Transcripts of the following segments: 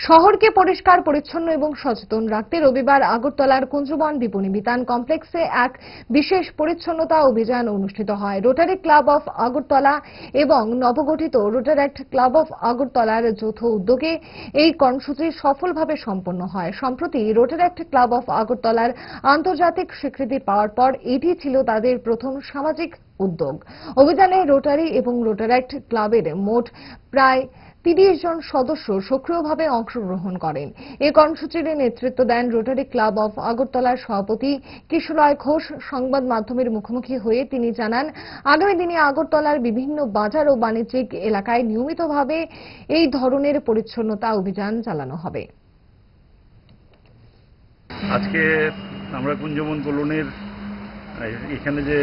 শহরকে পরিষ্কার পরিচ্ছন্ন এবং সচেতন রাখতে রবিবার আগরতলার কুঞ্জবন বিপণী বিতান কমপ্লেক্সে এক বিশেষ পরিচ্ছন্নতা অভিযান অনুষ্ঠিত হয়। রোটারি ক্লাব অফ আগরতলা এবং নবগঠিত রোটারেক্ট ক্লাব অফ আগরতলার যৌথ উদ্যোগে এই কর্মসূচি সফলভাবে সম্পন্ন হয়। সম্প্রতি রোটারেক্ট ক্লাব অফ আগরতলার আন্তর্জাতিক স্বীকৃতি পাওয়ার পর এটি ছিল তাদের প্রথম সামাজিক উদ্যোগ। অভিযানে রোটারি এবং রোটারেক্ট ক্লাবের মোট প্রায় ৩০ জন সদস্য সক্রিয়ভাবে অংশগ্রহণ করেন। এই কর্মসূচির নেতৃত্ব দেন রোটারি ক্লাব অফ আগরতলার সভাপতি কিশোরয় ঘোষ। সংবাদ মাধ্যমের মুখোমুখি হয়ে তিনি জানান, আগামী দিনে আগরতলার বিভিন্ন বাজার ও বাণিজ্যিক এলাকায় নিয়মিতভাবে এই ধরনের পরিচ্ছন্নতা অভিযান চালানো হবে। আজকে আমরা কুঞ্জবন কলোনির এখানে যে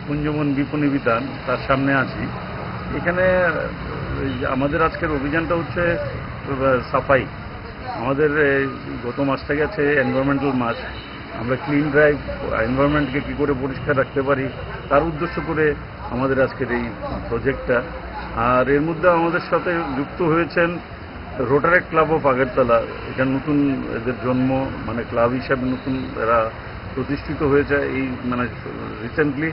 কুঞ্জবন বিপণী বিতান তার সামনে আছি। এখানে আমাদের আজকের অভিযানটা হচ্ছে সাফাই। আমাদের গত মাসটা গেছে এনভায়রনমেন্টাল মাস। আমরা ক্লিন ড্রাইভ, এনভায়রনমেন্টকে কী করে পরিষ্কার রাখতে পারি তার উদ্দেশ্য করে আমাদের আজকের এই প্রজেক্টটা। আর এর মধ্যে আমাদের সাথে যুক্ত হয়েছেন রোটারেক্ট ক্লাব অফ আগরতলা। এটা নতুন এদের জন্ম, মানে ক্লাব হিসাবে নতুন এরা প্রতিষ্ঠিত হয়েছে এই রিসেন্টলি।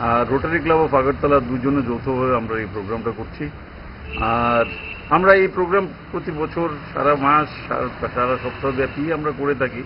আর রোটারি ক্লাব অফ আগরতলা দুজনে যৌথভাবে আমরা এই প্রোগ্রামটা করছি। আর আমরা এই প্রোগ্রাম প্রতি বছর সারা মাস সারা সপ্তাহব্যাপী আমরা করে থাকি।